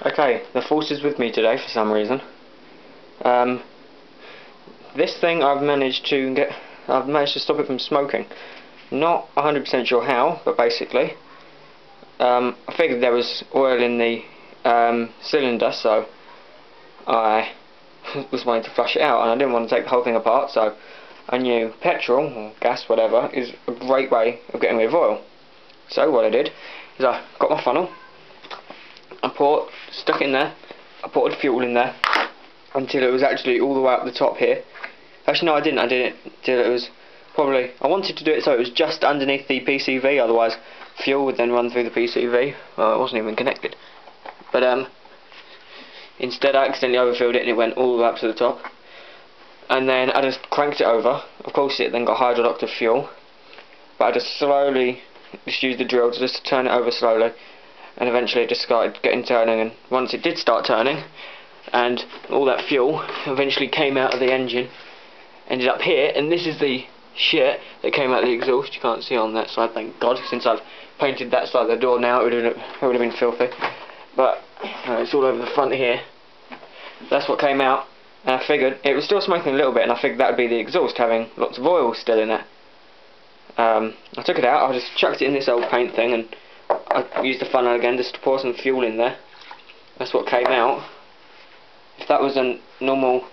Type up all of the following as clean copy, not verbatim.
Okay, the force is with me today for some reason. This thing I've managed to stop it from smoking. Not 100% sure how, but basically, I figured there was oil in the cylinder, so I was wanting to flush it out, and I didn't want to take the whole thing apart, so I knew petrol, or gas, whatever, is a great way of getting rid of oil. So what I did is I got my funnel, stuck it in there, I poured fuel in there until it was actually all the way up the top here. Actually no, I did it till it was probably, I wanted to do it so it was just underneath the PCV, otherwise fuel would then run through the PCV. Well, it wasn't even connected. But instead I accidentally overfilled it and it went all the way up to the top. And then I just cranked it over. Of course it then got hydroducted fuel, but I just used the drill to just turn it over slowly, and eventually it just started turning, and once it did start turning and all that fuel eventually came out of the engine, ended up here, and this is the shit that came out of the exhaust. You can't see on that side, thank God, since I've painted that side of the door now it would have been filthy, but it's all over the front here. That's what came out, and I figured it was still smoking a little bit, and I figured that would be the exhaust having lots of oil still in it. I took it out, I just chucked it in this old paint thing, and I used the funnel again just to pour some fuel in there. That's what came out. If that was a normal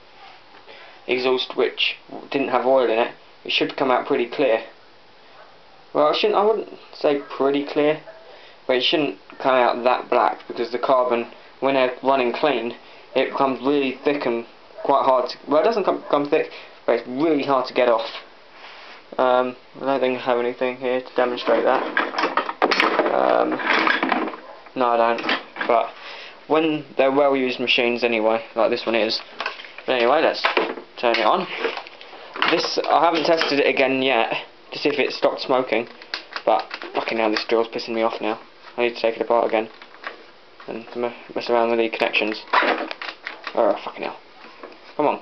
exhaust which didn't have oil in it, it should come out pretty clear. Well, I wouldn't say pretty clear, but it shouldn't come out that black, because the carbon, when they're running clean, it becomes really thick and quite hard to, well, it doesn't come thick, but it's really hard to get off. I don't think I have anything here to demonstrate that. No, I don't. But when they're well-used machines anyway, like this one is. But anyway, let's turn it on. This, I haven't tested it again yet to see if it stopped smoking, but fucking hell, this drill's pissing me off now. I need to take it apart again and mess around with the connections. Oh, fucking hell. Come on.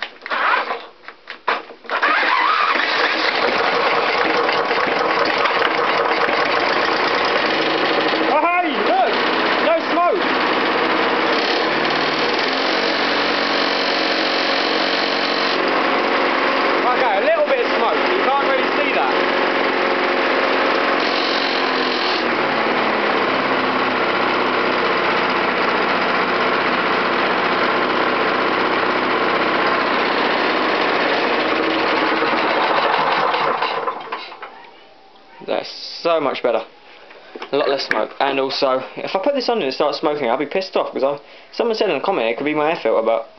That's so much better. A lot less smoke. And also, if I put this on and it starts smoking, I'll be pissed off, because someone said in a comment it could be my air filter, but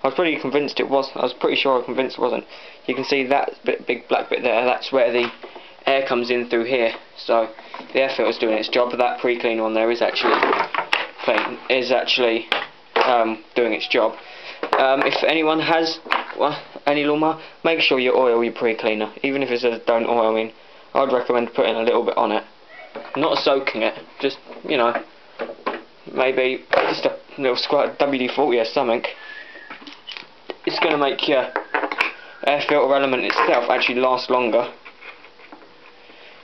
I was pretty convinced it was. I was pretty sure I was convinced it wasn't. You can see that big black bit there, that's where the air comes in through here. So the air filter's doing its job, but that pre-clean one there is actually doing its job. If anyone has any lawnmower, make sure you oil your pre-cleaner, even if it says don't oil. I mean, I'd recommend putting a little bit on it, not soaking it, just, you know, maybe just a little squirt of WD-40 or something. It's going to make your air filter element itself actually last longer,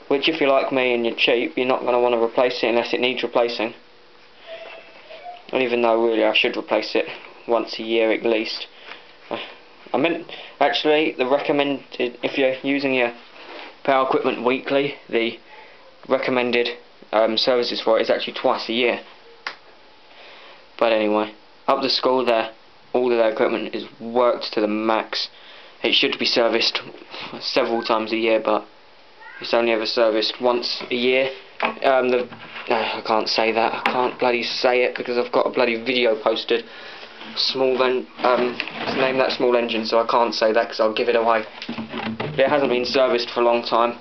which, if you're like me and you're cheap, you're not going to want to replace it unless it needs replacing. And even though really I should replace it once a year at least. I meant, actually, the recommended, if you're using your power equipment weekly, the recommended services for it is actually twice a year. But anyway, up the school there, all of their equipment is worked to the max. It should be serviced several times a year, but it's only ever serviced once a year. I can't say that, I can't bloody say it because I've got a bloody video posted. Name that small engine, so I can't say that because I'll give it away. It hasn't been serviced for a long time.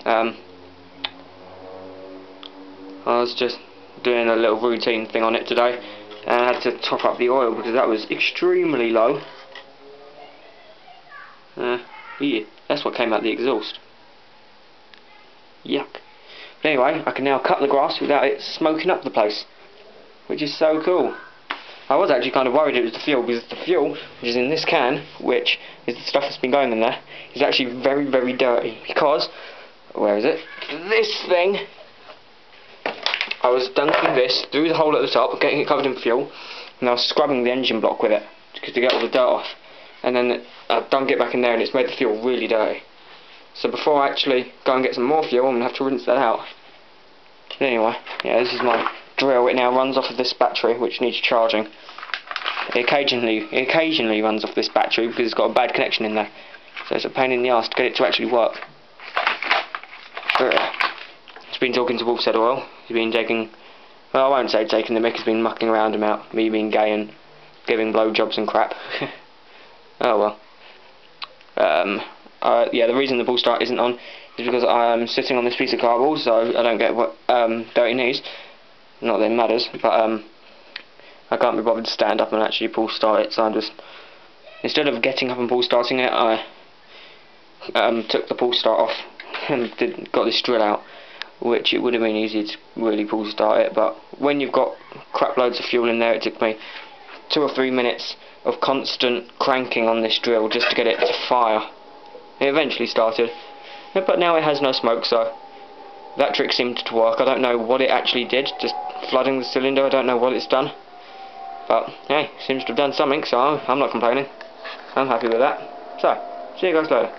I was just doing a little routine thing on it today, and I had to top up the oil because that was extremely low. Yeah, that's what came out the exhaust. Yuck. But anyway, I can now cut the grass without it smoking up the place, which is so cool. I was actually kind of worried it was the fuel, because the fuel, which is in this can, which is the stuff that's been going in there, is actually very, very dirty, because, where is it? This thing I was dunking this through the hole at the top, getting it covered in fuel, and I was scrubbing the engine block with it to get all the dirt off. And then I dunked it back in there, and it's made the fuel really dirty. So before I actually go and get some more fuel, I'm going to have to rinse that out. But anyway, yeah, this is my drill. It now runs off of this battery, which needs charging. It occasionally runs off this battery because it's got a bad connection in there. So it's a pain in the arse to get it to actually work. He's been talking to Wolf's Head Oil. He's been taking, well, I won't say taking the mick, he's been mucking around about me being gay and giving blowjobs and crap. Oh well. Yeah, the reason the pull start isn't on is because I'm sitting on this piece of cardboard, so I don't get dirty knees. Not that it matters, but I can't be bothered to stand up and actually pull start it, so I'm just, instead of getting up and pull starting it, I took the pull start off and got this drill out, which it would have been easy to really pull start it, but when you've got crap loads of fuel in there, it took me 2 or 3 minutes of constant cranking on this drill just to get it to fire. It eventually started, but now it has no smoke, so that trick seemed to work. I don't know what it actually did, just flooding the cylinder, I don't know what it's done. But, hey, seems to have done something, so I'm not complaining. I'm happy with that. So, see you guys later.